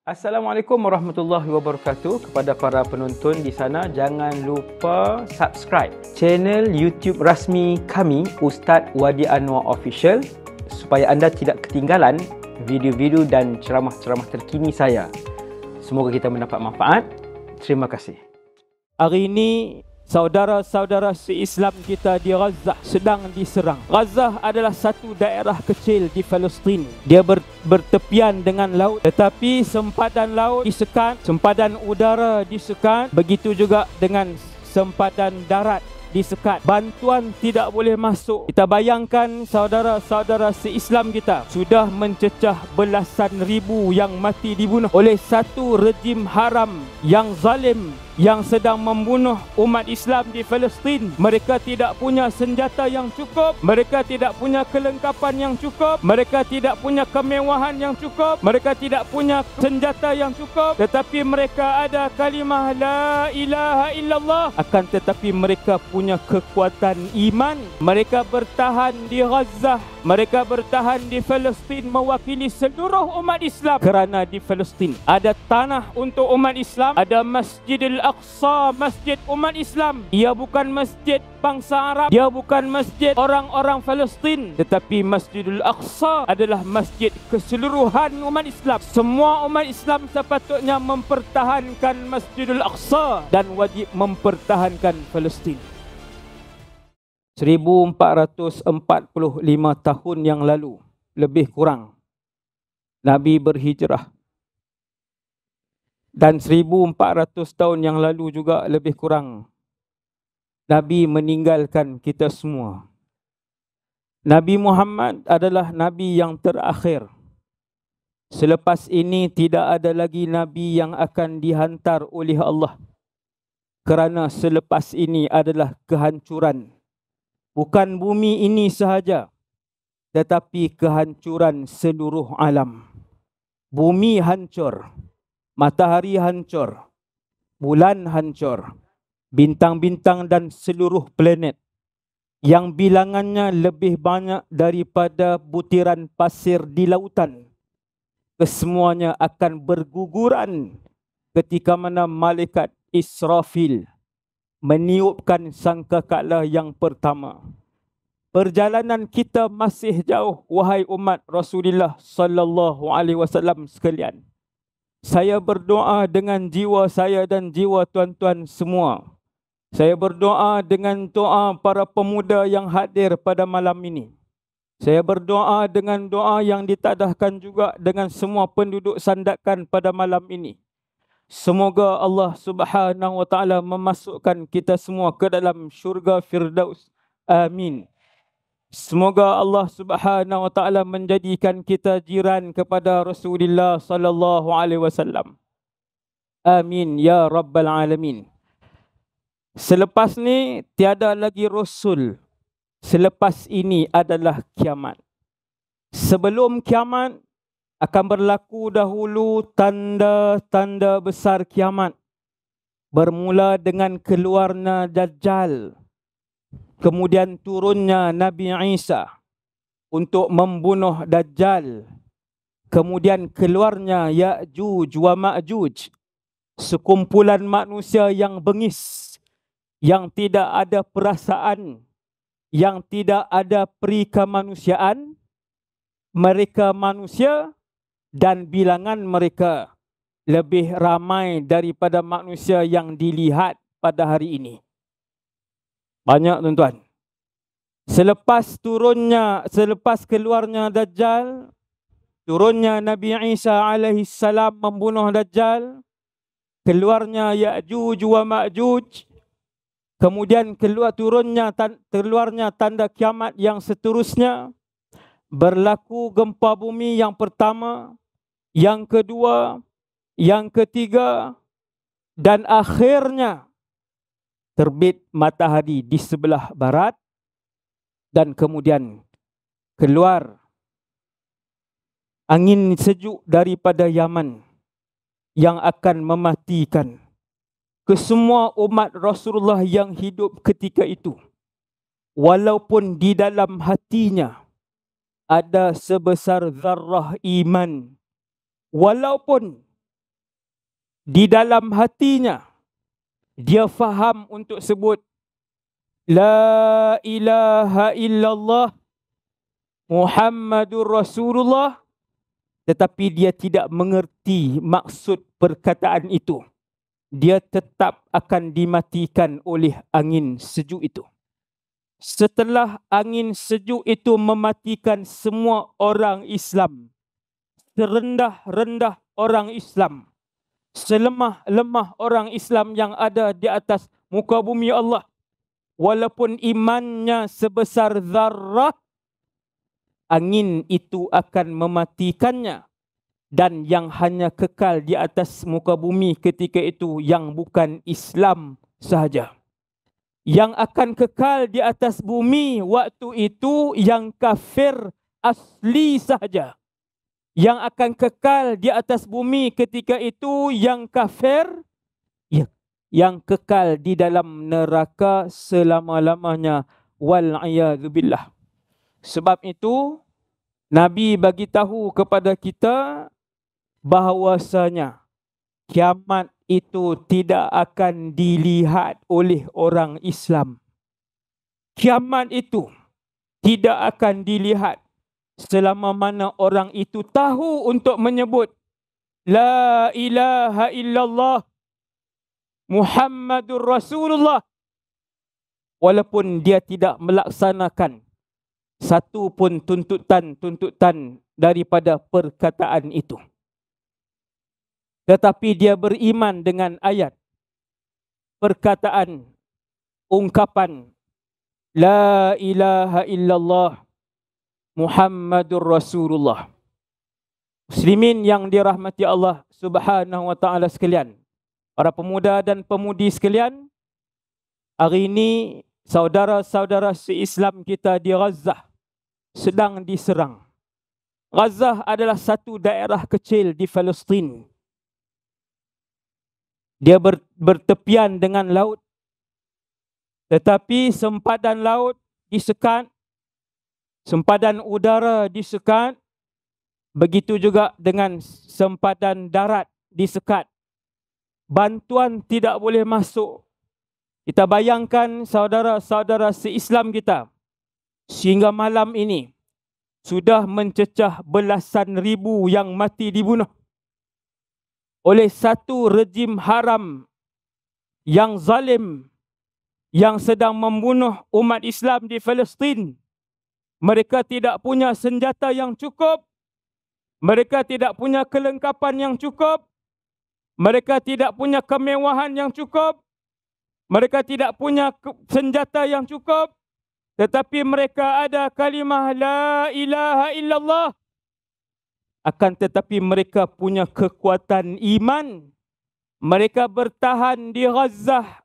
Assalamualaikum warahmatullahi wabarakatuh. Kepada para penonton di sana, jangan lupa subscribe channel YouTube rasmi kami, Ustaz Wadi Anwar Official, supaya anda tidak ketinggalan video-video dan ceramah-ceramah terkini saya. Semoga kita mendapat manfaat. Terima kasih. Hari ini saudara-saudara se-Islam kita di Gaza sedang diserang. Gaza adalah satu daerah kecil di Palestin. Dia bertepian dengan laut, tetapi sempadan laut disekat, sempadan udara disekat, begitu juga dengan sempadan darat disekat. Bantuan tidak boleh masuk. Kita bayangkan saudara-saudara se-Islam kita sudah mencecah belasan ribu yang mati dibunuh oleh satu rejim haram yang zalim yang sedang membunuh umat Islam di Palestin. Mereka tidak punya senjata yang cukup, mereka tidak punya kelengkapan yang cukup, mereka tidak punya kemewahan yang cukup, mereka tidak punya senjata yang cukup, tetapi mereka ada kalimah la ilaha illallah. Akan tetapi mereka punya kekuatan iman. Mereka bertahan di Gaza, mereka bertahan di Palestin mewakili seluruh umat Islam. Kerana di Palestin ada tanah untuk umat Islam, ada Masjidil Aqsa, masjid umat Islam. Ia bukan masjid bangsa Arab, dia bukan masjid orang-orang Palestin, tetapi Masjidil Aqsa adalah masjid keseluruhan umat Islam. Semua umat Islam sepatutnya mempertahankan Masjidil Aqsa dan wajib mempertahankan Palestin. 1445 tahun yang lalu, lebih kurang, Nabi berhijrah. Dan 1400 tahun yang lalu juga lebih kurang, Nabi meninggalkan kita semua. Nabi Muhammad adalah Nabi yang terakhir. Selepas ini tidak ada lagi Nabi yang akan dihantar oleh Allah. Kerana selepas ini adalah kehancuran. Bukan bumi ini sahaja, tetapi kehancuran seluruh alam. Bumi hancur, matahari hancur, bulan hancur, bintang-bintang dan seluruh planet yang bilangannya lebih banyak daripada butiran pasir di lautan, kesemuanya akan berguguran ketika mana malaikat Israfil meniupkan sangkakala yang pertama. Perjalanan kita masih jauh, wahai umat Rasulullah sallallahu alaihi wasallam sekalian. Saya berdoa dengan jiwa saya dan jiwa tuan-tuan semua. Saya berdoa dengan doa para pemuda yang hadir pada malam ini. Saya berdoa dengan doa yang ditadahkan juga dengan semua penduduk sandakan pada malam ini. Semoga Allah Subhanahu wa taala memasukkan kita semua ke dalam syurga Firdaus. Amin. Semoga Allah Subhanahu wa taala menjadikan kita jiran kepada Rasulullah sallallahu alaihi wasallam. Amin ya rabbal alamin. Selepas ni tiada lagi rasul. Selepas ini adalah kiamat. Sebelum kiamat akan berlaku dahulu tanda-tanda besar kiamat. Bermula dengan keluarnya Dajjal, kemudian turunnya Nabi Isa untuk membunuh Dajjal, kemudian keluarnya Ya'juj wa Ma'juj, sekumpulan manusia yang bengis, yang tidak ada perasaan, yang tidak ada perikemanusiaan. Mereka manusia dan bilangan mereka lebih ramai daripada manusia yang dilihat pada hari ini. Banyak tuan-tuan. Selepas keluarnya Dajjal, turunnya Nabi Isa alaihi salam membunuh Dajjal, keluarnya Ya'juj wa Ma'juj, kemudian keluarnya tanda kiamat yang seterusnya. Berlaku gempa bumi yang pertama, yang kedua, yang ketiga, dan akhirnya terbit matahari di sebelah barat, dan kemudian keluar angin sejuk daripada Yaman yang akan mematikan kesemua umat Rasulullah yang hidup ketika itu. Walaupun di dalam hatinya ada sebesar zarrah iman, walaupun di dalam hatinya dia faham untuk sebut La ilaha illallah Muhammadur Rasulullah, tetapi dia tidak mengerti maksud perkataan itu, dia tetap akan dimatikan oleh angin sejuk itu. Setelah angin sejuk itu mematikan semua orang Islam, serendah-rendah orang Islam, selemah-lemah orang Islam yang ada di atas muka bumi Allah, walaupun imannya sebesar zarrah, angin itu akan mematikannya. Dan yang hanya kekal di atas muka bumi ketika itu yang bukan Islam sahaja. Yang akan kekal di atas bumi waktu itu yang kafir asli sahaja. Yang akan kekal di atas bumi ketika itu yang kafir, ya, yang kekal di dalam neraka selama-lamanya. Wal'iyadzubillah. Sebab itu Nabi bagi tahu kepada kita bahawasanya kiamat itu tidak akan dilihat oleh orang Islam. Kiamat itu tidak akan dilihat selama mana orang itu tahu untuk menyebut La ilaha illallah Muhammadur Rasulullah, walaupun dia tidak melaksanakan satu pun tuntutan daripada perkataan itu. Tetapi dia beriman dengan ayat, perkataan, ungkapan La ilaha illallah Muhammadur Rasulullah. Muslimin yang dirahmati Allah Subhanahu wa taala sekalian, para pemuda dan pemudi sekalian, hari ini saudara-saudara se-Islam kita di Gaza sedang diserang. Gaza adalah satu daerah kecil di Palestin. Dia bertepian dengan laut, tetapi sempadan laut disekat, sempadan udara disekat, begitu juga dengan sempadan darat disekat. Bantuan tidak boleh masuk. Kita bayangkan saudara-saudara se-Islam kita sehingga malam ini sudah mencecah belasan ribu yang mati dibunuh oleh satu rejim haram yang zalim yang sedang membunuh umat Islam di Palestin. Mereka tidak punya senjata yang cukup. Mereka tidak punya kelengkapan yang cukup. Mereka tidak punya kemewahan yang cukup. Mereka tidak punya senjata yang cukup. Tetapi mereka ada kalimah La ilaha illallah. Akan tetapi mereka punya kekuatan iman. Mereka bertahan di Gaza.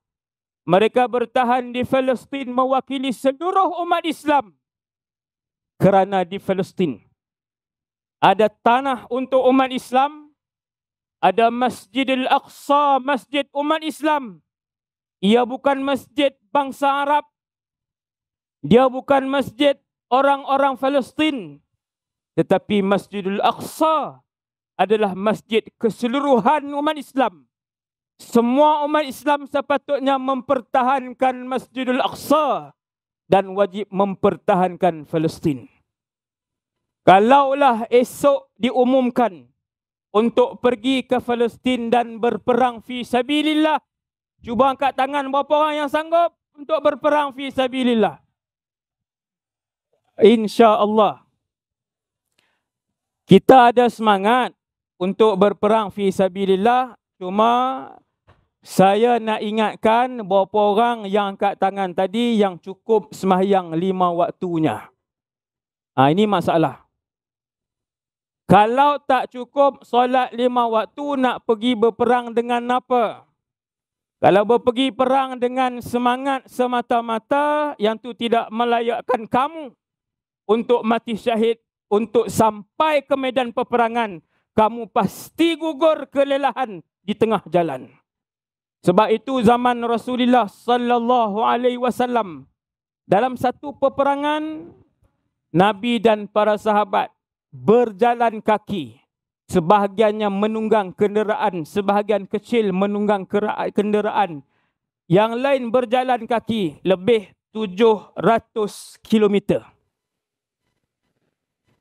Mereka bertahan di Palestin mewakili seluruh umat Islam. Kerana di Palestin ada tanah untuk umat Islam. Ada Masjidil Aqsa, masjid umat Islam. Ia bukan masjid bangsa Arab. Dia bukan masjid orang-orang Palestin. Tetapi Masjidul Aqsa adalah masjid keseluruhan umat Islam. Semua umat Islam sepatutnya mempertahankan Masjidul Aqsa dan wajib mempertahankan Palestin. Kalaulah esok diumumkan untuk pergi ke Palestin dan berperang fi sabilillah, cuba angkat tangan berapa orang yang sanggup untuk berperang fi sabilillah. Insya-Allah. Kita ada semangat untuk berperang fi sabilillah, cuma saya nak ingatkan berapa orang yang angkat tangan tadi yang cukup sembahyang 5 waktunya. Ini masalah. Kalau tak cukup solat 5 waktu, nak pergi berperang dengan apa? Kalau pergi perang dengan semangat semata-mata, yang tu tidak melayakkan kamu untuk mati syahid, untuk sampai ke medan peperangan, kamu pasti gugur kelelahan di tengah jalan. Sebab itu zaman Rasulullah sallallahu alaihi wasallam, dalam satu peperangan, Nabi dan para sahabat berjalan kaki sebahagiannya menunggang kenderaan, sebahagian kecil menunggang kenderaan. Yang lain berjalan kaki lebih 700 kilometer.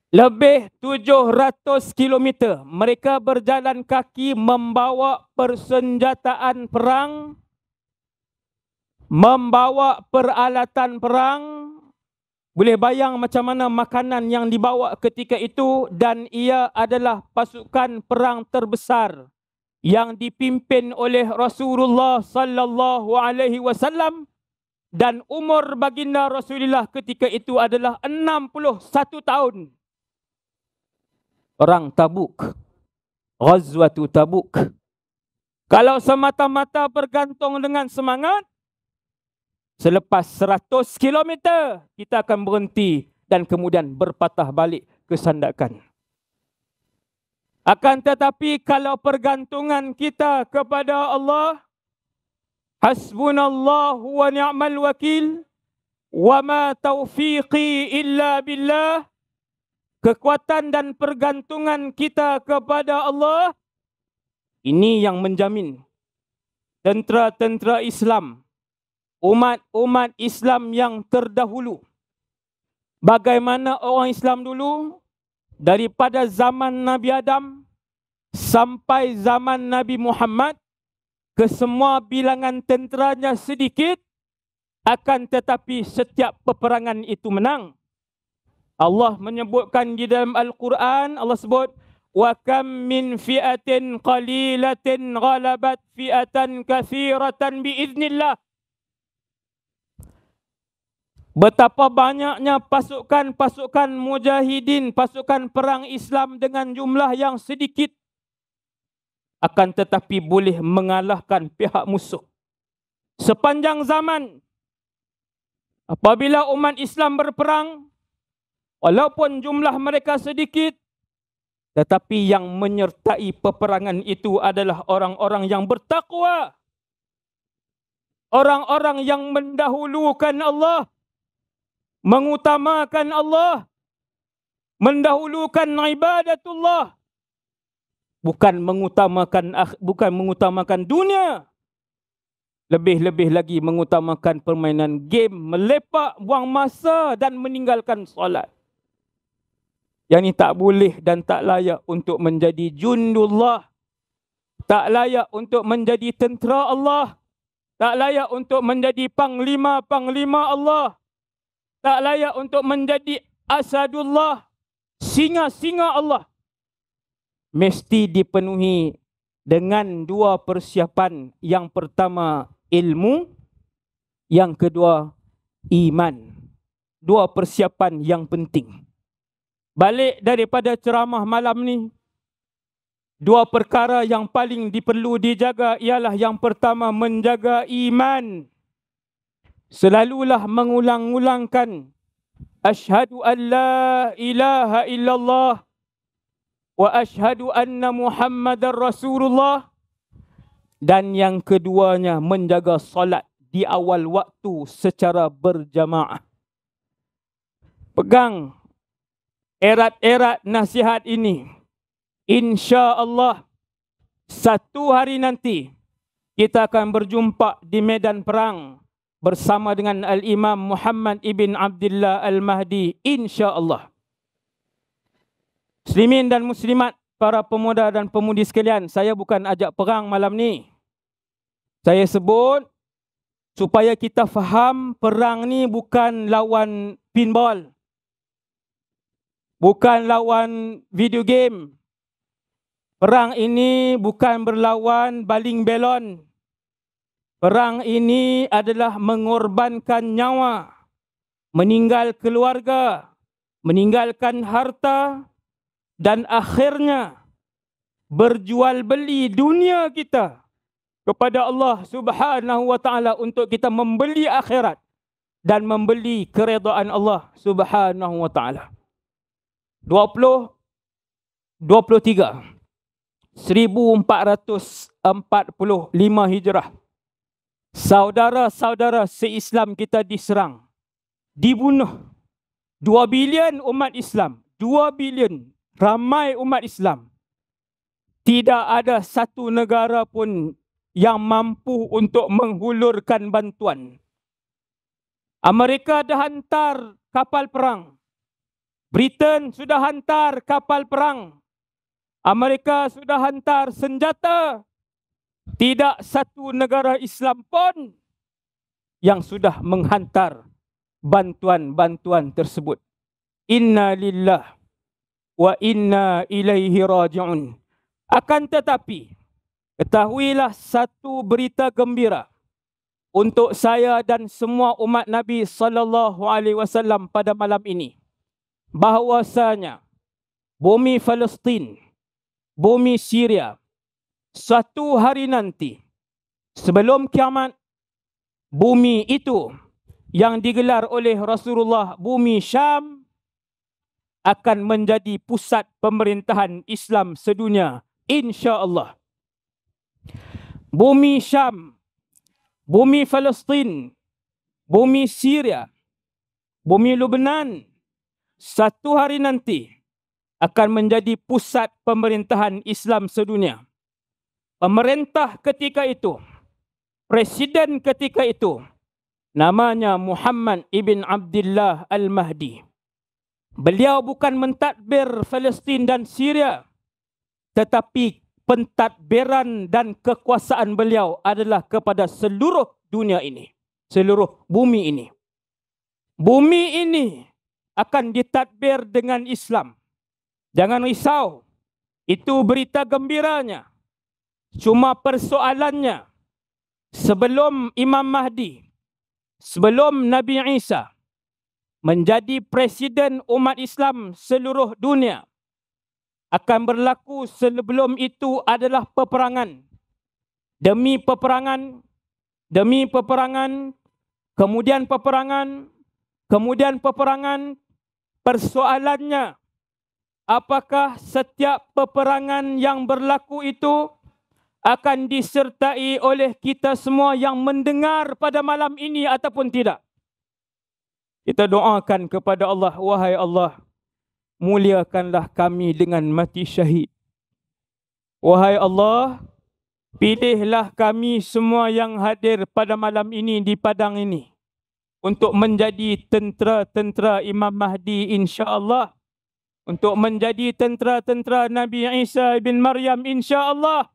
Lebih 700 kilometer. Mereka berjalan kaki membawa persenjataan perang, membawa peralatan perang. Boleh bayang macam mana makanan yang dibawa ketika itu, dan ia adalah pasukan perang terbesar yang dipimpin oleh Rasulullah sallallahu alaihi wasallam, dan umur baginda Rasulullah ketika itu adalah 61 tahun. Perang Tabuk, Ghazwatu Tabuk. Kalau semata-mata bergantung dengan semangat, selepas 100 kilometer kita akan berhenti dan kemudian berpatah balik ke sandakan. Akan tetapi kalau pergantungan kita kepada Allah, hasbunallahu wa ni'mal wakil, wa ma taufiqi illa billah, kekuatan dan pergantungan kita kepada Allah, ini yang menjamin tentera-tentera Islam, umat-umat Islam yang terdahulu. Bagaimana orang Islam dulu, daripada zaman Nabi Adam sampai zaman Nabi Muhammad, kesemua bilangan tenteranya sedikit, akan tetapi setiap peperangan itu menang. Allah menyebutkan di dalam Al-Quran, Allah sebut, wa kam min fi'atin qalilatin ghalabat fi'atan kathiratan biiznillah. Betapa banyaknya pasukan-pasukan mujahidin, pasukan perang Islam dengan jumlah yang sedikit, akan tetapi boleh mengalahkan pihak musuh. Sepanjang zaman, apabila umat Islam berperang, walaupun jumlah mereka sedikit, tetapi yang menyertai peperangan itu adalah orang-orang yang bertakwa, orang-orang yang mendahulukan Allah, mengutamakan Allah, mendahulukan ibadatullah, bukan mengutamakan dunia, lebih-lebih lagi mengutamakan permainan game, melepak, buang masa dan meninggalkan solat. Yang ini tak boleh dan tak layak untuk menjadi jundullah, tak layak untuk menjadi tentera Allah, tak layak untuk menjadi panglima-panglima Allah, tak layak untuk menjadi asadullah, singa-singa Allah. Mesti dipenuhi dengan dua persiapan. Yang pertama ilmu, yang kedua iman. Dua persiapan yang penting. Balik daripada ceramah malam ni, dua perkara yang paling diperlu dijaga ialah yang pertama menjaga iman. Selalulah mengulang-ulangkan asyhadu an la ilaha illallah wa asyhadu anna Muhammadar Rasulullah. Dan yang keduanya menjaga solat di awal waktu secara berjamaah. Pegang erat-erat nasihat ini. Insya-Allah satu hari nanti kita akan berjumpa di medan perang bersama dengan Al-Imam Muhammad ibn Abdullah Al-Mahdi, insya-Allah. Muslimin dan muslimat, para pemuda dan pemudi sekalian, saya bukan ajak perang malam ni. Saya sebut supaya kita faham perang ni bukan lawan pinball, bukan lawan video game. Perang ini bukan berlawan baling belon. Perang ini adalah mengorbankan nyawa, meninggal keluarga, meninggalkan harta, dan akhirnya berjual beli dunia kita kepada Allah Subhanahu wa taala untuk kita membeli akhirat dan membeli keredaan Allah Subhanahu wa taala. 23 1445 Hijrah. Saudara-saudara se-Islam kita diserang, dibunuh. 2 bilion umat Islam, 2 bilion ramai umat Islam tidak ada satu negara pun yang mampu untuk menghulurkan bantuan. Amerika dah hantar kapal perang. Britain sudah hantar kapal perang. Amerika sudah hantar senjata. Tidak satu negara Islam pun yang sudah menghantar bantuan-bantuan tersebut. Inna lillah wa inna ilaihi raji'un. Akan tetapi, ketahuilah satu berita gembira untuk saya dan semua umat Nabi SAW pada malam ini, bahawasanya bumi Palestin, bumi Syria, suatu hari nanti sebelum kiamat, bumi itu yang digelar oleh Rasulullah, bumi Syam, akan menjadi pusat pemerintahan Islam sedunia, insya-Allah. Bumi Syam, bumi Palestin, bumi Syria, bumi Lebanon, satu hari nanti akan menjadi pusat pemerintahan Islam sedunia. Pemerintah ketika itu, presiden ketika itu, namanya Muhammad ibn Abdullah Al-Mahdi. Beliau bukan mentadbir Palestin dan Syria, tetapi pentadbiran dan kekuasaan beliau adalah kepada seluruh dunia ini, seluruh bumi ini. Bumi ini akan ditadbir dengan Islam. Jangan risau, itu berita gembiranya. Cuma persoalannya, sebelum Imam Mahdi, sebelum Nabi Isa menjadi presiden umat Islam seluruh dunia, akan berlaku sebelum itu adalah peperangan. Demi peperangan, demi peperangan, kemudian peperangan, kemudian peperangan. Persoalannya, apakah setiap peperangan yang berlaku itu akan disertai oleh kita semua yang mendengar pada malam ini ataupun tidak? Kita doakan kepada Allah, wahai Allah, muliakanlah kami dengan mati syahid. Wahai Allah, pilihlah kami semua yang hadir pada malam ini di padang ini untuk menjadi tentera-tentera Imam Mahdi, insya-Allah. Untuk menjadi tentera-tentera Nabi Isa bin Maryam, insya-Allah.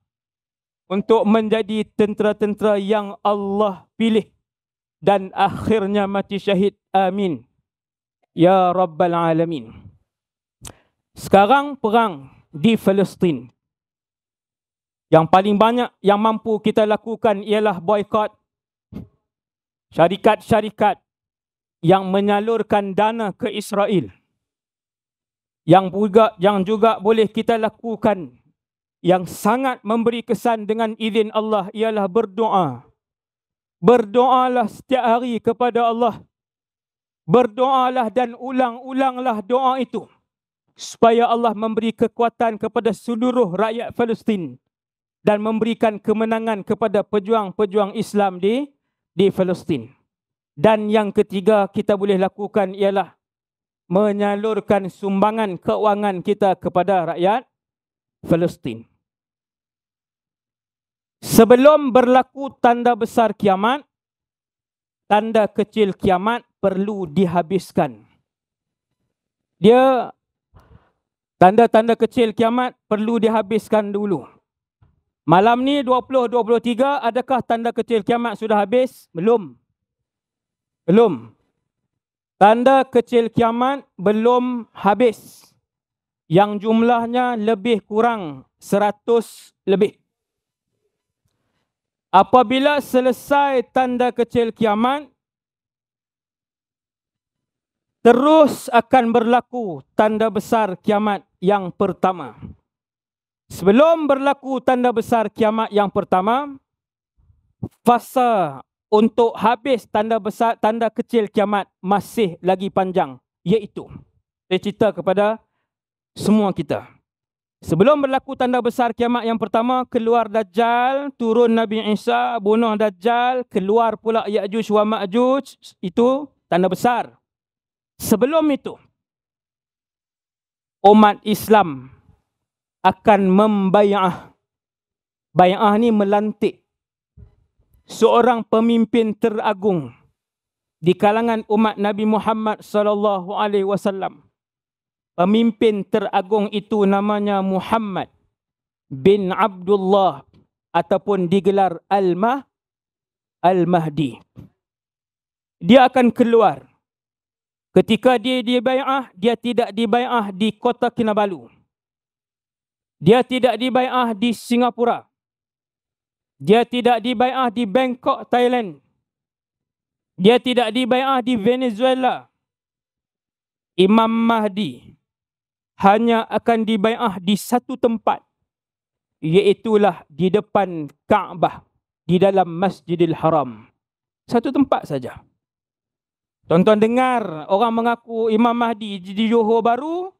Untuk menjadi tentera-tentera yang Allah pilih dan akhirnya mati syahid. Amin. Ya Rabbal Alamin. Sekarang perang di Palestin. Yang paling banyak yang mampu kita lakukan ialah boykot syarikat-syarikat yang menyalurkan dana ke Israel. Yang juga boleh kita lakukan, yang sangat memberi kesan dengan izin Allah, ialah berdoa. Berdoalah setiap hari kepada Allah. Berdoalah dan ulang-ulanglah doa itu, supaya Allah memberi kekuatan kepada seluruh rakyat Palestin dan memberikan kemenangan kepada pejuang-pejuang Islam di Palestin. Dan yang ketiga kita boleh lakukan ialah menyalurkan sumbangan keuangan kita kepada rakyat Palestin. Sebelum berlaku tanda besar kiamat, tanda kecil kiamat perlu dihabiskan. Tanda-tanda kecil kiamat perlu dihabiskan dulu. Malam ni 20-23, adakah tanda kecil kiamat sudah habis? Belum. Belum. Tanda kecil kiamat belum habis. Yang jumlahnya lebih kurang 100 lebih. Apabila selesai tanda kecil kiamat, terus akan berlaku tanda besar kiamat yang pertama. Sebelum berlaku tanda besar kiamat yang pertama, fasa untuk habis tanda besar, tanda kecil kiamat masih lagi panjang. Iaitu, saya cerita kepada semua kita. Sebelum berlaku tanda besar kiamat yang pertama, keluar Dajjal, turun Nabi Isa, bunuh Dajjal, keluar pula Ya'juj wa Ma'juj, itu tanda besar. Sebelum itu, umat Islam akan membai'ah. Bai'ah ni melantik seorang pemimpin teragung di kalangan umat Nabi Muhammad sallallahu alaihi wasallam. Pemimpin teragung itu namanya Muhammad bin Abdullah ataupun digelar Al-Mahdi. Dia akan keluar. Ketika dia dibai'ah, dia tidak dibai'ah di Kota Kinabalu. Dia tidak dibai'ah di Singapura. Dia tidak dibai'ah di Bangkok, Thailand. Dia tidak dibai'ah di Venezuela. Imam Mahdi hanya akan dibai'ah di satu tempat, iaitulah di depan Kaabah, di dalam Masjidil Haram. Satu tempat saja. Tuan-tuan dengar orang mengaku Imam Mahdi di Johor Bahru,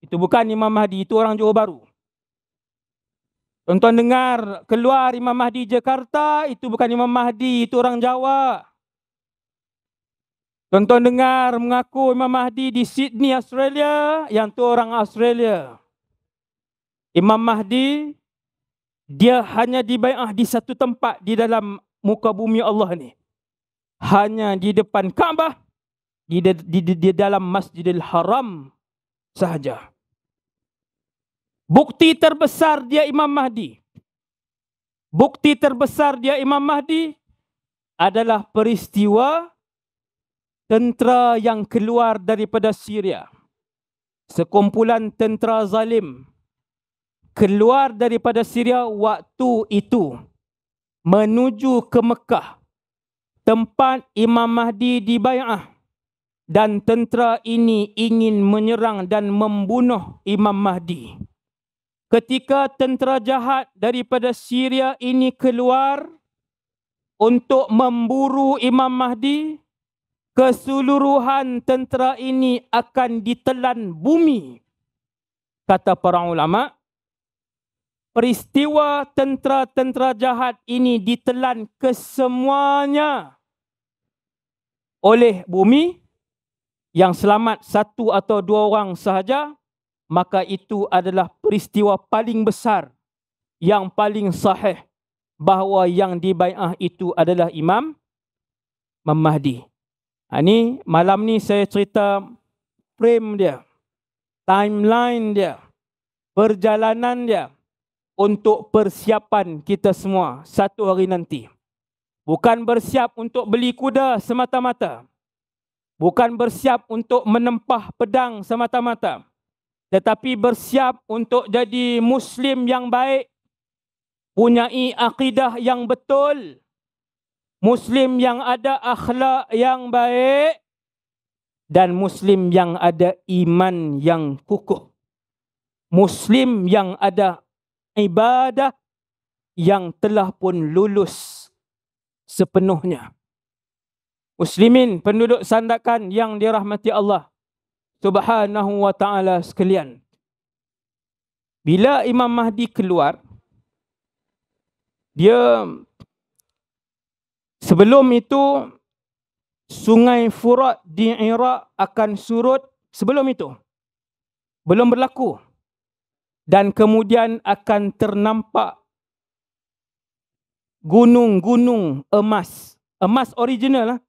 itu bukan Imam Mahdi, itu orang Johor Bahru. Tuan-tuan dengar keluar Imam Mahdi Jakarta, itu bukan Imam Mahdi, itu orang Jawa. Tuan-tuan dengar mengaku Imam Mahdi di Sydney, Australia, yang tu orang Australia. Imam Mahdi, dia hanya dibai'ah di satu tempat di dalam muka bumi Allah ni. Hanya di depan Kaabah, di dalam Masjidil Haram sahaja. Bukti terbesar dia Imam Mahdi. Bukti terbesar dia Imam Mahdi adalah peristiwa tentera yang keluar daripada Syria. Sekumpulan tentera zalim keluar daripada Syria waktu itu menuju ke Mekah, tempat Imam Mahdi dibai'ah, dan tentera ini ingin menyerang dan membunuh Imam Mahdi. Ketika tentera jahat daripada Syria ini keluar untuk memburu Imam Mahdi, keseluruhan tentera ini akan ditelan bumi. Kata para ulama, peristiwa tentera-tentera jahat ini ditelan kesemuanya oleh bumi, yang selamat satu atau dua orang sahaja, maka itu adalah peristiwa paling besar, yang paling sahih, bahawa yang dibai'ah itu adalah Imam Mahdi. Ini malam ni saya cerita frame dia, timeline dia, perjalanan dia, untuk persiapan kita semua satu hari nanti. Bukan bersiap untuk beli kuda semata-mata. Bukan bersiap untuk menempah pedang semata-mata. Tetapi bersiap untuk jadi Muslim yang baik, punyai akidah yang betul, Muslim yang ada akhlak yang baik, dan Muslim yang ada iman yang kukuh. Muslim yang ada ibadah yang telah pun lulus sepenuhnya. Muslimin, penduduk Sandakan yang dirahmati Allah Subhanahu wa ta'ala sekalian. Bila Imam Mahdi keluar, dia sebelum itu Sungai Furat di Iraq akan surut sebelum itu. Belum berlaku. Dan kemudian akan ternampak gunung-gunung emas. Emas original lah.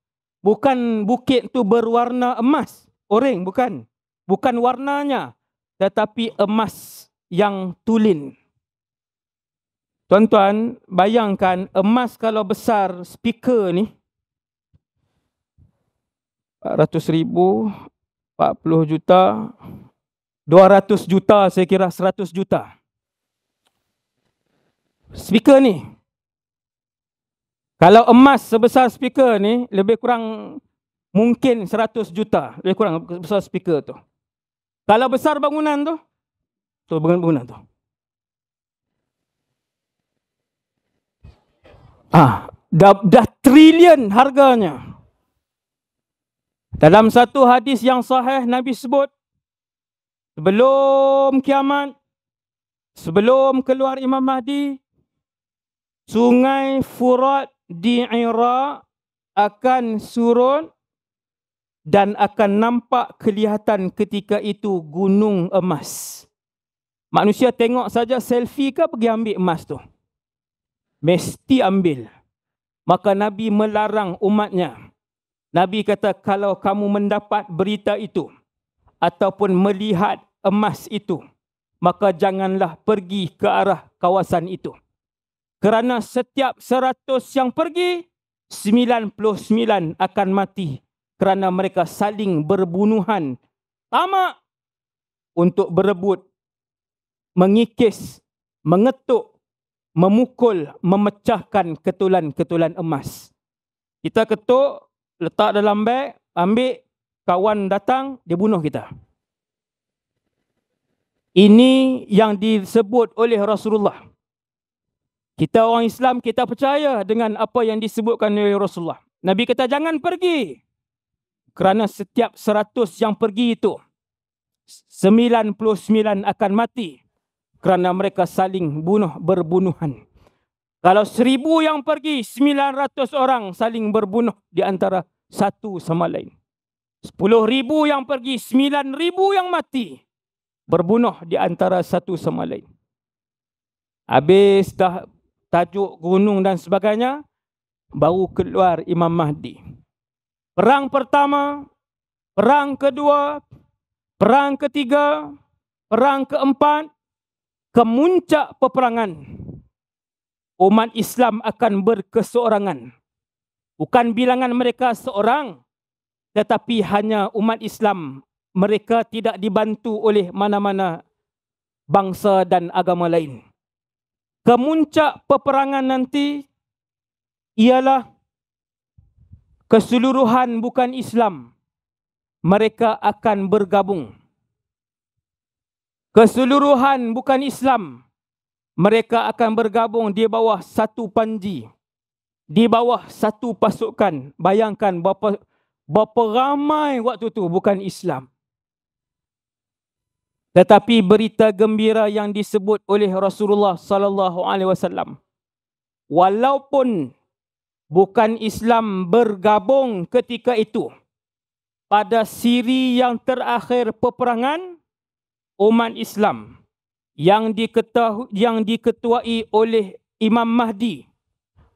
Bukan bukit tu berwarna emas. Oreng, bukan. Bukan warnanya. Tetapi emas yang tulin. Tuan-tuan, bayangkan emas kalau besar speaker ni. 400,000, 40 juta, 200 juta, saya kira 100 juta. Speaker ni. Kalau emas sebesar speaker ni, lebih kurang mungkin 100 juta. Lebih kurang besar speaker tu. Kalau besar bangunan tu, bangunan tu. Dah trilion harganya. Dalam satu hadis yang sahih, Nabi sebut, sebelum kiamat, sebelum keluar Imam Mahdi, Sungai Furat di Iraq akan surut dan akan nampak kelihatan ketika itu gunung emas. Manusia tengok saja selfie ke pergi ambil emas tu. Mesti ambil. Maka Nabi melarang umatnya. Nabi kata, kalau kamu mendapat berita itu ataupun melihat emas itu, maka janganlah pergi ke arah kawasan itu. Kerana setiap 100 yang pergi, 99 akan mati. Kerana mereka saling berbunuhan. Tamak untuk berebut, mengikis, mengetuk, memukul, memecahkan ketulan-ketulan emas. Kita ketuk, letak dalam beg, ambil, kawan datang, dia bunuh kita. Ini yang disebut oleh Rasulullah. Kita orang Islam, kita percaya dengan apa yang disebutkan oleh Rasulullah. Nabi kata, jangan pergi. Kerana setiap 100 yang pergi itu, 99 akan mati. Kerana mereka saling berbunuhan. Kalau 1000 yang pergi, 900 orang saling berbunuh di antara satu sama lain. 10,000 yang pergi, 9,000 yang mati. Berbunuh di antara satu sama lain. Habis dah tajuk gunung dan sebagainya, baru keluar Imam Mahdi. Perang pertama, perang kedua, perang ketiga, perang keempat, kemuncak peperangan. Umat Islam akan berkeseorangan. Bukan bilangan mereka seorang, tetapi hanya umat Islam. Mereka tidak dibantu oleh mana-mana bangsa dan agama lain. Kemuncak peperangan nanti ialah keseluruhan bukan Islam. Mereka akan bergabung. Keseluruhan bukan Islam. Mereka akan bergabung di bawah satu panji. Di bawah satu pasukan. Bayangkan berapa ramai waktu tu bukan Islam. Tetapi berita gembira yang disebut oleh Rasulullah sallallahu alaihi wasallam, walaupun bukan Islam bergabung ketika itu, pada siri yang terakhir peperangan, umat Islam yang diketuai oleh Imam Mahdi,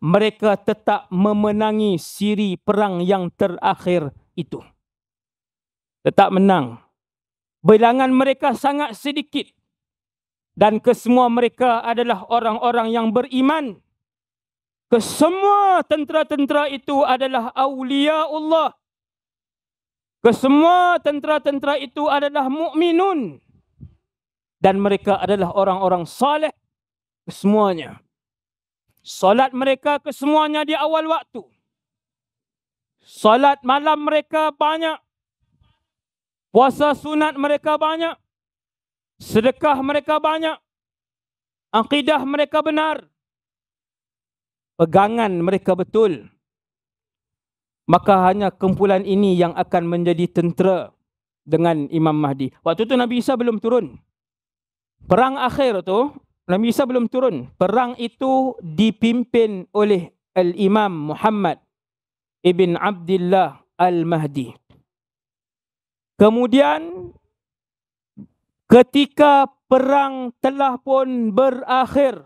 mereka tetap memenangi siri perang yang terakhir itu. Tetap menang. Bilangan mereka sangat sedikit. Dan kesemua mereka adalah orang-orang yang beriman. Kesemua tentera-tentera itu adalah awliya Allah. Kesemua tentera-tentera itu adalah mukminun. Dan mereka adalah orang-orang saleh. Kesemuanya. Salat mereka kesemuanya di awal waktu. Salat malam mereka banyak. Puasa sunat mereka banyak. Sedekah mereka banyak. Akidah mereka benar. Pegangan mereka betul. Maka hanya kumpulan ini yang akan menjadi tentera dengan Imam Mahdi. Waktu itu Nabi Isa belum turun. Perang akhir tu, Nabi Isa belum turun. Perang itu dipimpin oleh Al-Imam Muhammad ibn Abdullah Al-Mahdi. Kemudian ketika perang telah pun berakhir,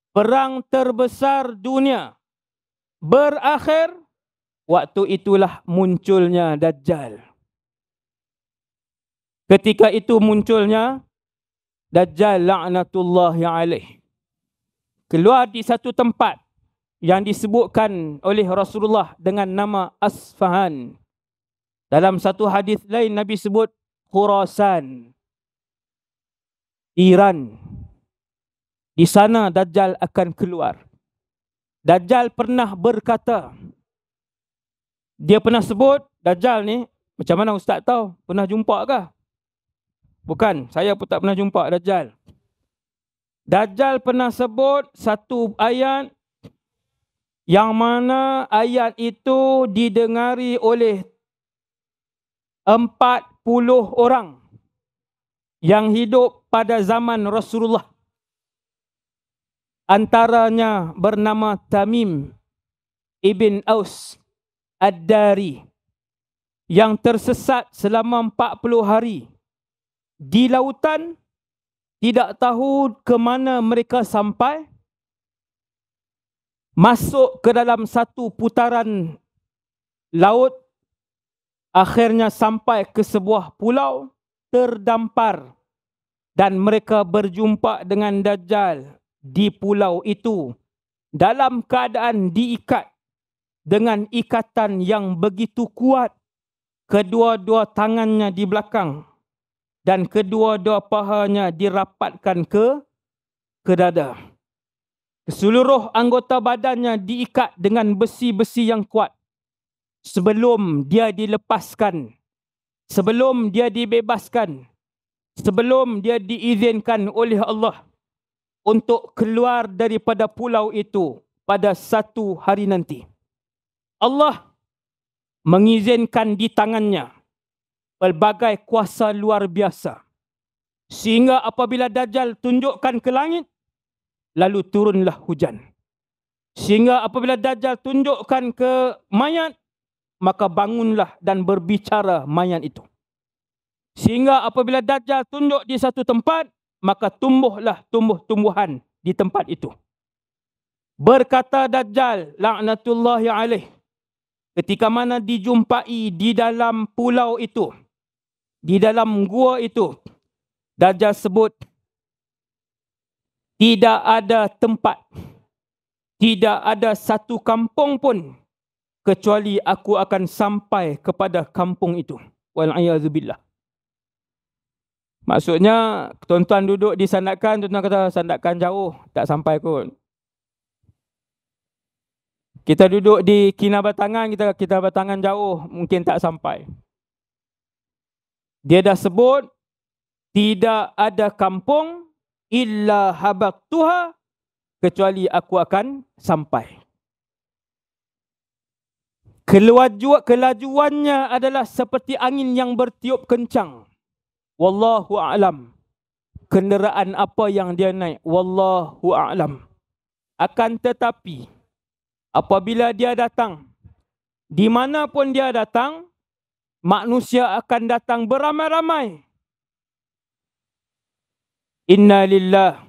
perang terbesar dunia berakhir, waktu itulah munculnya Dajjal. Ketika itu munculnya Dajjal la'natullahi alaih. Keluar di satu tempat yang disebutkan oleh Rasulullah dengan nama Asfahan. Dalam satu hadis lain Nabi sebut Khurasan, Iran. Di sana Dajjal akan keluar. Dajjal pernah berkata, dia pernah sebut, Dajjal ni, macam mana Ustaz tahu? Pernah jumpa ke? Bukan, saya pun tak pernah jumpa Dajjal. Dajjal pernah sebut satu ayat yang mana ayat itu didengari oleh 40 orang yang hidup pada zaman Rasulullah. Antaranya bernama Tamim ibn Aus Ad-Dari yang tersesat selama 40 hari di lautan, tidak tahu ke mana mereka sampai, masuk ke dalam satu putaran laut, akhirnya sampai ke sebuah pulau, terdampar, dan mereka berjumpa dengan Dajjal di pulau itu dalam keadaan diikat dengan ikatan yang begitu kuat, kedua-dua tangannya di belakang dan kedua-dua pahanya dirapatkan ke dada. Seluruh anggota badannya diikat dengan besi-besi yang kuat sebelum dia dilepaskan, sebelum dia dibebaskan, sebelum dia diizinkan oleh Allah untuk keluar daripada pulau itu pada satu hari nanti. Allah mengizinkan di tangannya pelbagai kuasa luar biasa, sehingga apabila Dajjal tunjukkan ke langit, lalu turunlah hujan. Sehingga apabila Dajjal tunjukkan ke mayat, maka bangunlah dan berbicara mayat itu. Sehingga apabila Dajjal tunjuk di satu tempat, maka tumbuhlah tumbuh-tumbuhan di tempat itu. Berkata Dajjal laknatullahi alaih, ketika mana dijumpai di dalam pulau itu, di dalam gua itu, Dajjal sebut, tidak ada tempat, tidak ada satu kampung pun kecuali aku akan sampai kepada kampung itu. Wal'iyadzubillah. Maksudnya, tuan-tuan duduk di Sandakan, tuan-tuan kata Sandakan jauh, tak sampai kot. Kita duduk di Kinabatangan, kita Batangan jauh, mungkin tak sampai. Dia dah sebut, tidak ada kampung illa habaqtuha, kecuali aku akan sampai. Kelajuannya adalah seperti angin yang bertiup kencang. Wallahu a'lam. Kenderaan apa yang dia naik, wallahu a'lam. Akan tetapi, apabila dia datang, di mana pun dia datang, manusia akan datang beramai-ramai. Inna lillah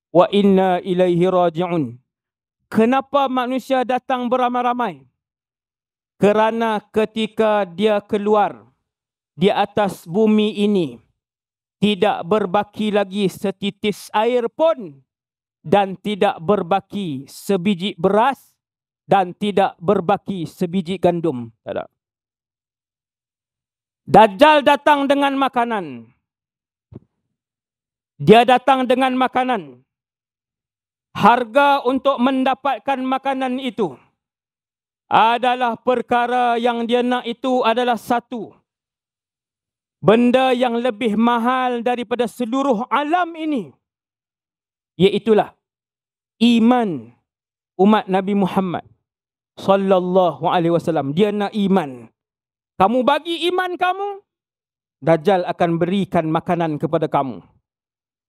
wa inna ilaihi raji'un. Kenapa manusia datang beramai-ramai? Kerana ketika dia keluar di atas bumi ini, tidak berbaki lagi setitis air pun, dan tidak berbaki sebiji beras, dan tidak berbaki sebiji gandum. Tak ada. Dajjal datang dengan makanan. Dia datang dengan makanan. Harga untuk mendapatkan makanan itu adalah perkara yang dia nak itu adalah satu. Benda yang lebih mahal daripada seluruh alam ini. Iaitulah iman umat Nabi Muhammad sallallahu alaihi wasallam. Dia nak iman. Kamu bagi iman kamu, Dajjal akan berikan makanan kepada kamu.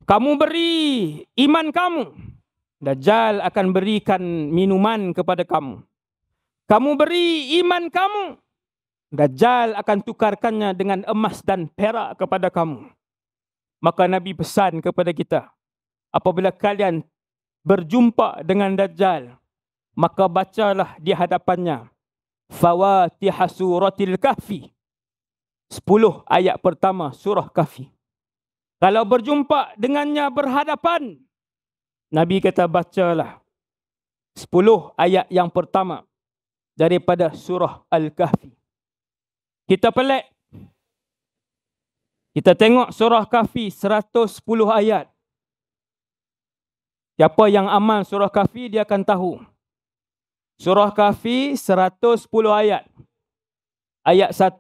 Kamu beri iman kamu, Dajjal akan berikan minuman kepada kamu. Kamu beri iman kamu, Dajjal akan tukarkannya dengan emas dan perak kepada kamu. Maka Nabi pesan kepada kita, apabila kalian berjumpa dengan Dajjal, maka bacalah di hadapannya Fawatiha suratil Kahfi, 10 ayat pertama surah Kahfi. Kalau berjumpa dengannya berhadapan, Nabi kata bacalah 10 ayat yang pertama daripada surah Al-Kahfi. Kita pelik. Kita tengok surah Kahfi 110 ayat. Siapa yang amal surah Kahfi dia akan tahu. Surah Kahfi 110 ayat. Ayat 1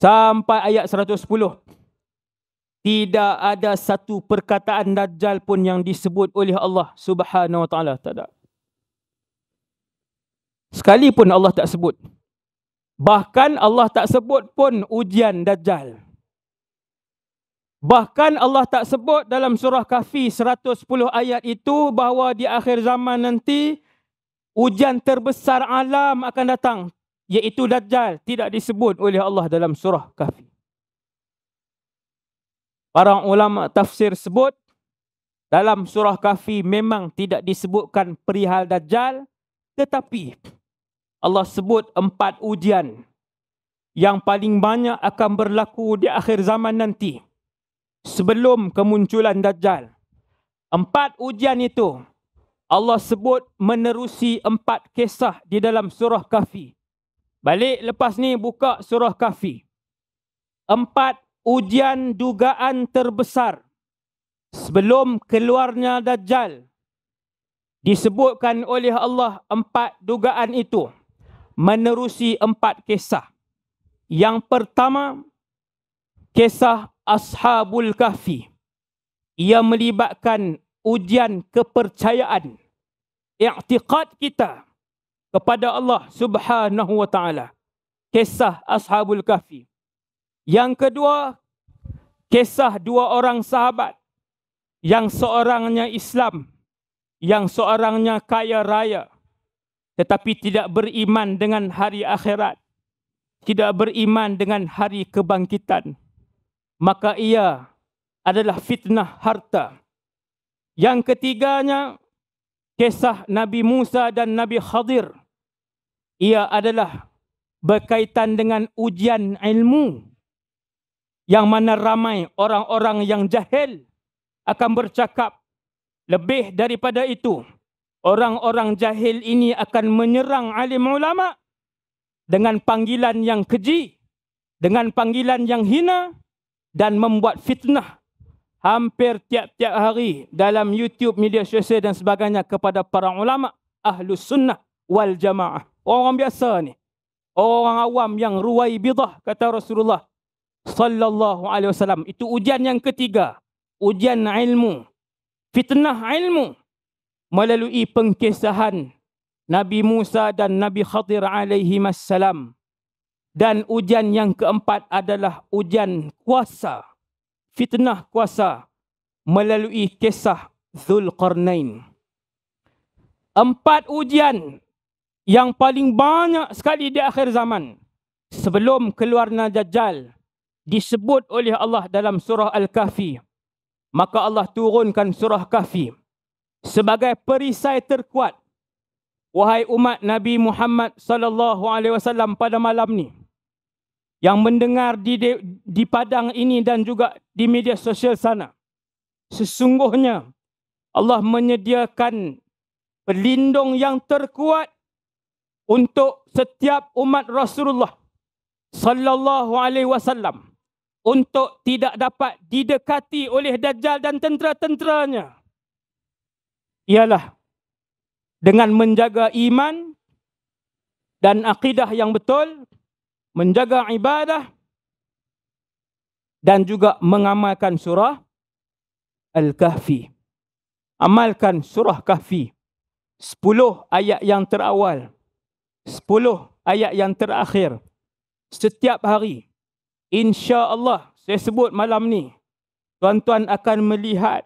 sampai ayat 110. Tidak ada satu perkataan Dajjal pun yang disebut oleh Allah Subhanahu wa taala, tak ada. Sekalipun Allah tak sebut. Bahkan Allah tak sebut pun ujian Dajjal. Bahkan Allah tak sebut dalam surah Kahfi 110 ayat itu bahawa di akhir zaman nanti ujian terbesar alam akan datang, iaitu Dajjal. Tidak disebut oleh Allah dalam surah Kahfi. Para ulama tafsir sebut dalam surah Kahfi memang tidak disebutkan perihal Dajjal, tetapi Allah sebut 4 ujian yang paling banyak akan berlaku di akhir zaman nanti sebelum kemunculan Dajjal. 4 ujian itu Allah sebut menerusi 4 kisah di dalam surah Kahfi. Balik lepas ni buka surah Kahfi. 4 ujian dugaan terbesar sebelum keluarnya Dajjal. Disebutkan oleh Allah 4 dugaan itu menerusi 4 kisah. Yang pertama, kisah Ashabul Kahfi. Ia melibatkan ujian kepercayaan, i'tiqad kita kepada Allah Subhanahu wa taala. Kisah Ashabul Kahfi. Yang kedua, kisah 2 orang sahabat, yang seorangnya Islam, yang seorangnya kaya raya, tetapi tidak beriman dengan hari akhirat, tidak beriman dengan hari kebangkitan. Maka ia adalah fitnah harta. Yang ketiganya, kisah Nabi Musa dan Nabi Khadir. Ia adalah berkaitan dengan ujian ilmu, yang mana ramai orang-orang yang jahil akan bercakap. Lebih daripada itu, orang-orang jahil ini akan menyerang alim ulama dengan panggilan yang keji, dengan panggilan yang hina, dan membuat fitnah hampir tiap-tiap hari dalam YouTube, media sosial dan sebagainya kepada para ulama Ahlus Sunnah wal Jamaah. Orang biasa ni, orang awam yang ruwai bidah, kata Rasulullah sallallahu alaihi wasallam. Itu ujian yang ketiga, ujian ilmu, fitnah ilmu melalui pengkisahan Nabi Musa dan Nabi Khadir alaihi wassalam. Dan ujian yang keempat adalah ujian kuasa, fitnah kuasa melalui kisah Zulqarnain. 4 ujian yang paling banyak sekali di akhir zaman sebelum keluarnya Dajjal disebut oleh Allah dalam surah Al-Kahfi. Maka Allah turunkan surah Kahfi sebagai perisai terkuat. Wahai umat Nabi Muhammad sallallahu alaihi wasallam, pada malam ni yang mendengar di padang ini dan juga di media sosial sana, sesungguhnya Allah menyediakan pelindung yang terkuat untuk setiap umat Rasulullah sallallahu alaihi wasallam untuk tidak dapat didekati oleh Dajjal dan tentera-tenteranya. Ialah dengan menjaga iman dan akidah yang betul, menjaga ibadah, dan juga mengamalkan surah Al-Kahfi. Amalkan surah Kahfi. 10 ayat yang terawal, 10 ayat yang terakhir. Setiap hari, insya-Allah, saya sebut malam ni, tuan-tuan akan melihat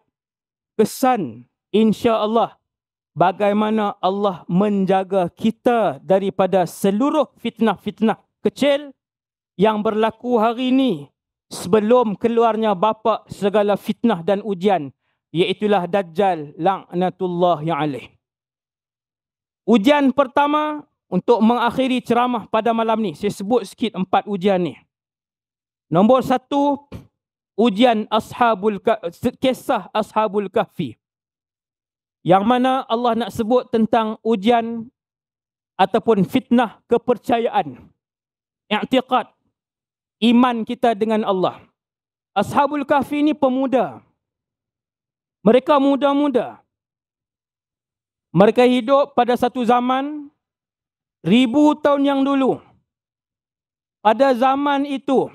kesan, insya-Allah, bagaimana Allah menjaga kita daripada seluruh fitnah-fitnah kecil yang berlaku hari ini sebelum keluarnya bapa segala fitnah dan ujian, iaitulah Dajjal laknatullahi alaih. Ujian pertama untuk mengakhiri ceramah pada malam ni, saya sebut sikit 4 ujian ni. Nombor 1, ujian kisah Ashabul Kahfi. Yang mana Allah nak sebut tentang ujian ataupun fitnah kepercayaan, i'tiqad, iman kita dengan Allah. Ashabul Kahfi ni pemuda. Mereka muda-muda. Mereka hidup pada satu zaman 1000 tahun yang dulu. Pada zaman itu,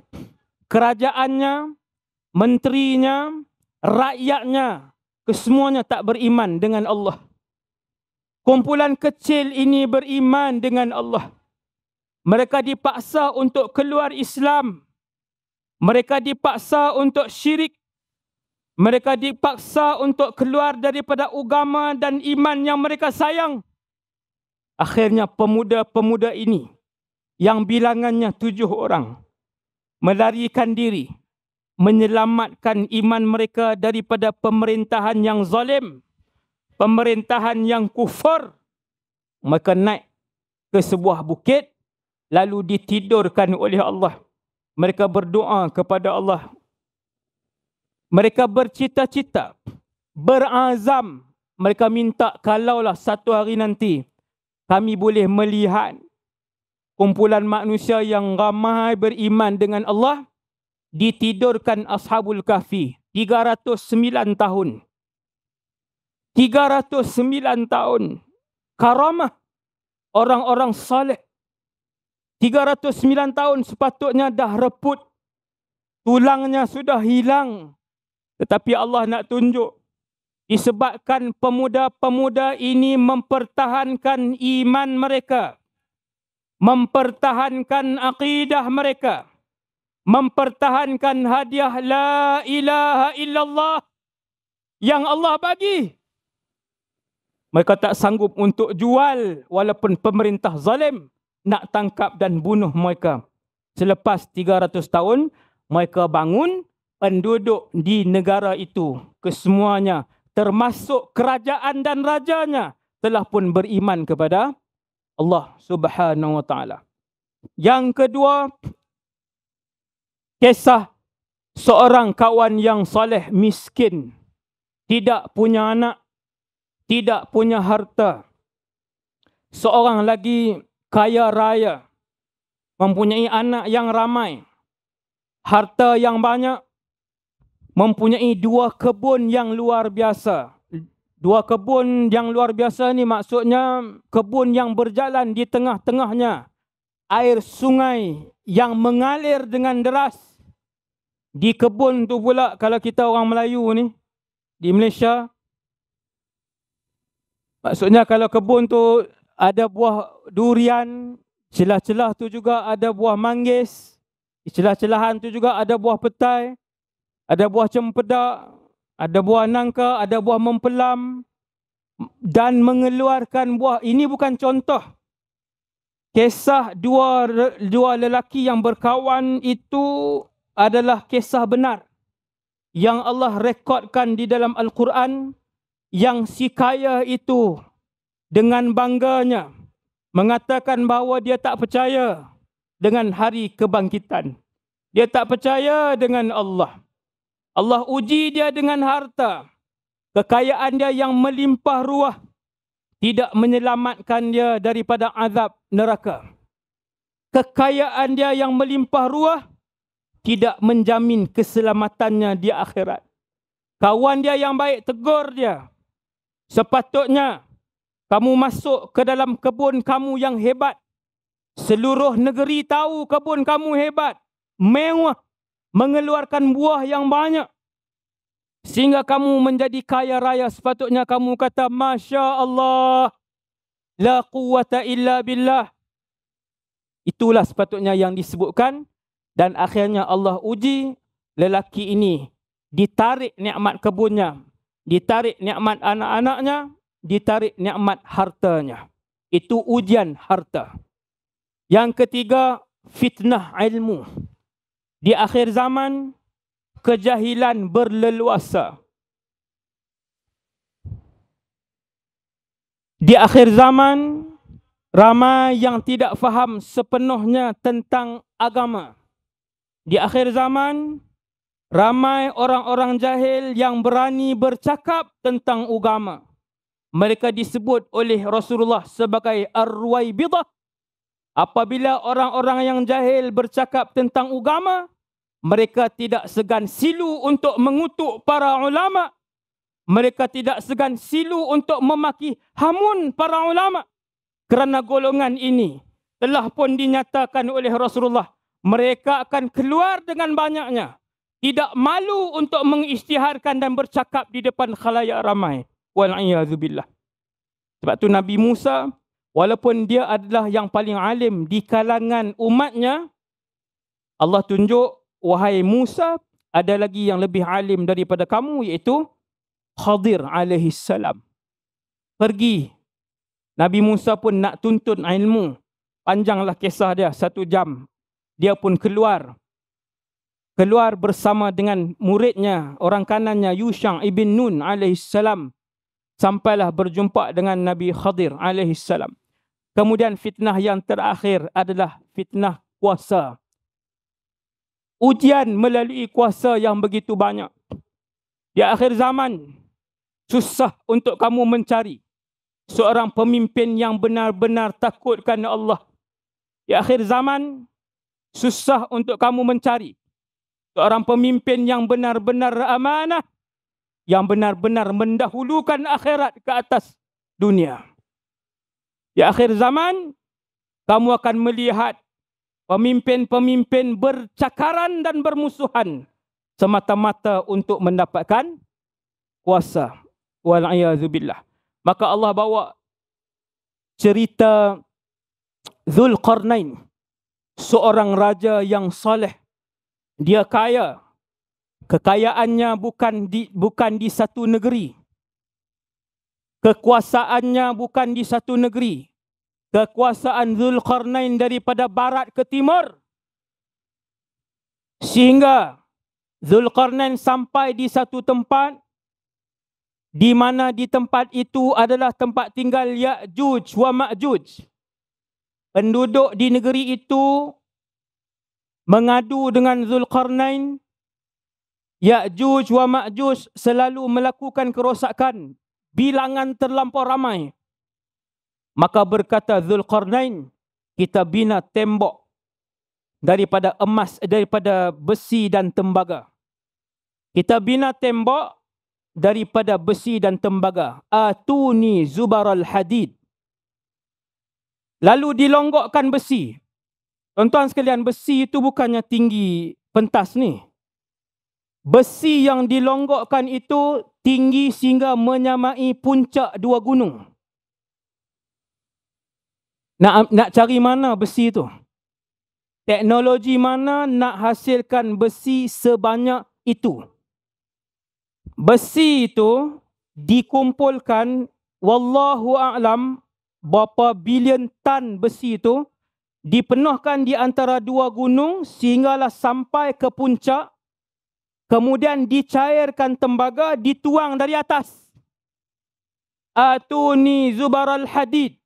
kerajaannya, menterinya, rakyatnya, kesemuanya tak beriman dengan Allah. Kumpulan kecil ini beriman dengan Allah. Mereka dipaksa untuk keluar Islam. Mereka dipaksa untuk syirik. Mereka dipaksa untuk keluar daripada agama dan iman yang mereka sayang. Akhirnya pemuda-pemuda ini yang bilangannya 7 orang melarikan diri menyelamatkan iman mereka daripada pemerintahan yang zalim, pemerintahan yang kufur. Mereka naik ke sebuah bukit, lalu ditidurkan oleh Allah. Mereka berdoa kepada Allah. Mereka bercita-cita, berazam. Mereka minta, kalaulah satu hari nanti kami boleh melihat kumpulan manusia yang ramai beriman dengan Allah, ditidurkan Ashabul Kahfi 309 tahun. 309 tahun. Karamah orang-orang saleh. 309 tahun sepatutnya dah reput. Tulangnya sudah hilang. Tetapi Allah nak tunjuk, disebabkan pemuda-pemuda ini mempertahankan iman mereka, mempertahankan akidah mereka, mempertahankan hadiah la ilaha illallah yang Allah bagi. Mereka tak sanggup untuk jual walaupun pemerintah zalim nak tangkap dan bunuh mereka. Selepas 300 tahun, mereka bangun, penduduk di negara itu kesemuanya, termasuk kerajaan dan rajanya, telah pun beriman kepada Allah Subhanahu wa taala. Yang kedua, kisah seorang kawan yang soleh miskin, tidak punya anak, tidak punya harta. Seorang lagi kaya raya, mempunyai anak yang ramai, harta yang banyak, mempunyai 2 kebun yang luar biasa. 2 kebun yang luar biasa ni maksudnya kebun yang berjalan di tengah-tengahnya air sungai yang mengalir dengan deras. Di kebun tu pula, kalau kita orang Melayu ni di Malaysia, maksudnya kalau kebun tu ada buah durian, celah-celah tu juga ada buah manggis, di celah-celahan tu juga ada buah petai, ada buah cempedak, ada buah nangka, ada buah mempelam, dan mengeluarkan buah. Ini bukan contoh. Kisah dua lelaki yang berkawan itu adalah kisah benar yang Allah rekodkan di dalam Al-Quran, yang si kaya itu dengan bangganya mengatakan bahawa dia tak percaya dengan hari kebangkitan. Dia tak percaya dengan Allah. Allah uji dia dengan harta. Kekayaan dia yang melimpah ruah tidak menyelamatkan dia daripada azab neraka. Kekayaan dia yang melimpah ruah tidak menjamin keselamatannya di akhirat. Kawan dia yang baik tegur dia, sepatutnya kamu masuk ke dalam kebun kamu yang hebat. Seluruh negeri tahu kebun kamu hebat, mewah, mengeluarkan buah yang banyak, sehingga kamu menjadi kaya raya. Sepatutnya kamu kata, Masya Allah, la quwata illa billah. Itulah sepatutnya yang disebutkan. Dan akhirnya Allah uji lelaki ini. Ditarik nikmat kebunnya, ditarik nikmat anak-anaknya, ditarik nikmat hartanya. Itu ujian harta. Yang ketiga, fitnah ilmu. Di akhir zaman, kejahilan berleluasa. Di akhir zaman, ramai yang tidak faham sepenuhnya tentang agama. Di akhir zaman, ramai orang-orang jahil yang berani bercakap tentang agama. Mereka disebut oleh Rasulullah sebagai Ar-Ruwaibidah. Apabila orang-orang yang jahil bercakap tentang agama, mereka tidak segan silu untuk mengutuk para ulama. Mereka tidak segan silu untuk memaki hamun para ulama. Kerana golongan ini telah pun dinyatakan oleh Rasulullah, mereka akan keluar dengan banyaknya, tidak malu untuk mengisytiharkan dan bercakap di depan khalayak ramai. Wal'iyadzubillah. Sebab tu Nabi Musa, walaupun dia adalah yang paling alim di kalangan umatnya, Allah tunjuk, wahai Musa, ada lagi yang lebih alim daripada kamu, iaitu Khadir alaihi salam. Pergi. Nabi Musa pun nak tuntut ilmu. Panjanglah kisah dia, 1 jam. Dia pun keluar. keluar bersama dengan muridnya, orang kanannya Yusha' ibn Nun alaihissalam, sampailah berjumpa dengan Nabi Khadir alaihissalam. Kemudian fitnah yang terakhir adalah fitnah kuasa. Ujian melalui kuasa yang begitu banyak. Di akhir zaman, susah untuk kamu mencari seorang pemimpin yang benar-benar takutkan Allah. Di akhir zaman, susah untuk kamu mencari seorang pemimpin yang benar-benar amanah, yang benar-benar mendahulukan akhirat ke atas dunia. Di akhir zaman, kamu akan melihat pemimpin-pemimpin bercakaran dan bermusuhan semata-mata untuk mendapatkan kuasa. Wal'iyadzubillah. Maka Allah bawa cerita Zulqarnain, seorang raja yang saleh. Dia kaya. Kekayaannya bukan di satu negeri. Kekuasaannya bukan di satu negeri. Kekuasaan Zulqarnain daripada barat ke timur. Sehingga Zulqarnain sampai di satu tempat, di mana di tempat itu adalah tempat tinggal Ya'juj wa Ma'juj. Penduduk di negeri itu mengadu dengan Zulqarnain. Ya'juj wa Ma'juj selalu melakukan kerosakan, bilangan terlampau ramai. Maka berkata Zulqarnain, kita bina tembok daripada emas, daripada besi dan tembaga. Kita bina tembok daripada besi dan tembaga. Atuni zubaral hadid. Lalu dilonggokkan besi. Tuan-tuan sekalian, besi itu bukannya tinggi pentas ni. Besi yang dilonggokkan itu tinggi sehingga menyamai puncak dua gunung. Nak cari mana besi itu? Teknologi mana nak hasilkan besi sebanyak itu? Besi itu dikumpulkan, wallahu a'lam, berapa bilion tan besi itu dipenuhkan di antara dua gunung sehinggalah sampai ke puncak. Kemudian dicairkan tembaga, dituang dari atas. Atuni zubaral hadid.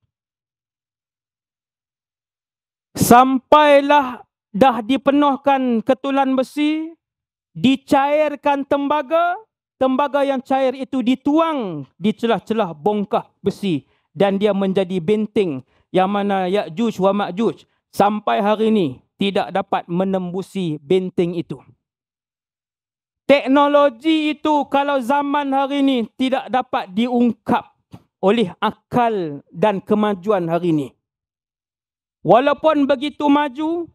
Sampailah dah dipenuhkan ketulan besi, dicairkan tembaga, tembaga yang cair itu dituang di celah-celah bongkah besi dan dia menjadi benteng yang mana Ya'juj wa Ma'juj sampai hari ini tidak dapat menembusi benteng itu. Teknologi itu kalau zaman hari ini tidak dapat diungkap oleh akal dan kemajuan hari ini. Walaupun begitu maju,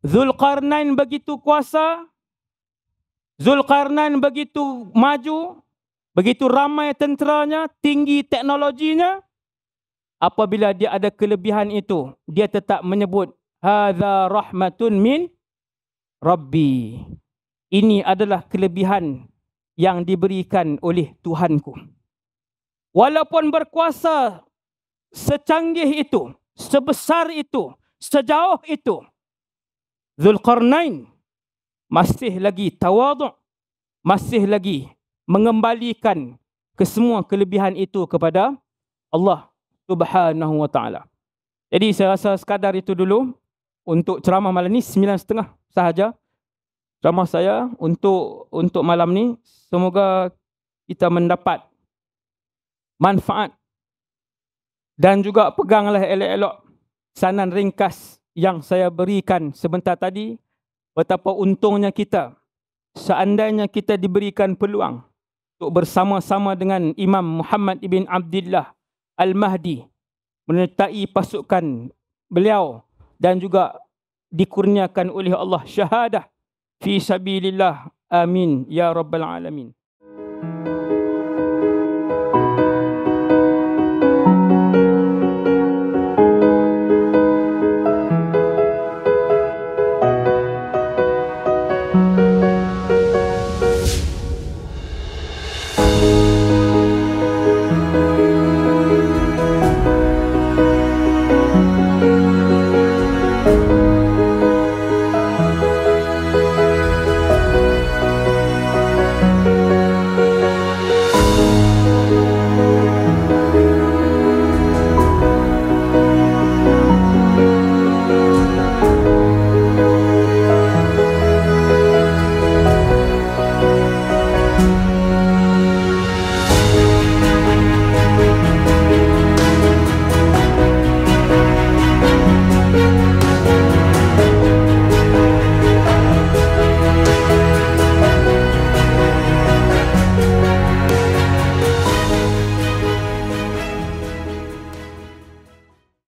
Zulqarnain begitu kuasa, Zulqarnain begitu maju, begitu ramai tenteranya, tinggi teknologinya, apabila dia ada kelebihan itu, dia tetap menyebut, hadza rahmatun min Rabbi. Ini adalah kelebihan yang diberikan oleh Tuhanku. Walaupun berkuasa secanggih itu, sebesar itu, sejauh itu, Zulqarnain masih lagi tawaduk, masih lagi mengembalikan kesemua kelebihan itu kepada Allah Subhanahu wa ta'ala. Jadi saya rasa sekadar itu dulu untuk ceramah malam ni, 9.30 sahaja ceramah saya untuk malam ni. Semoga kita mendapat manfaat dan juga peganglah elok-elok sanan ringkas yang saya berikan sebentar tadi. Betapa untungnya kita seandainya kita diberikan peluang untuk bersama-sama dengan Imam Muhammad ibn Abdullah Al-Mahdi menyertai pasukan beliau dan juga dikurniakan oleh Allah syahadah fi sabilillah. Amin ya rabbal alamin.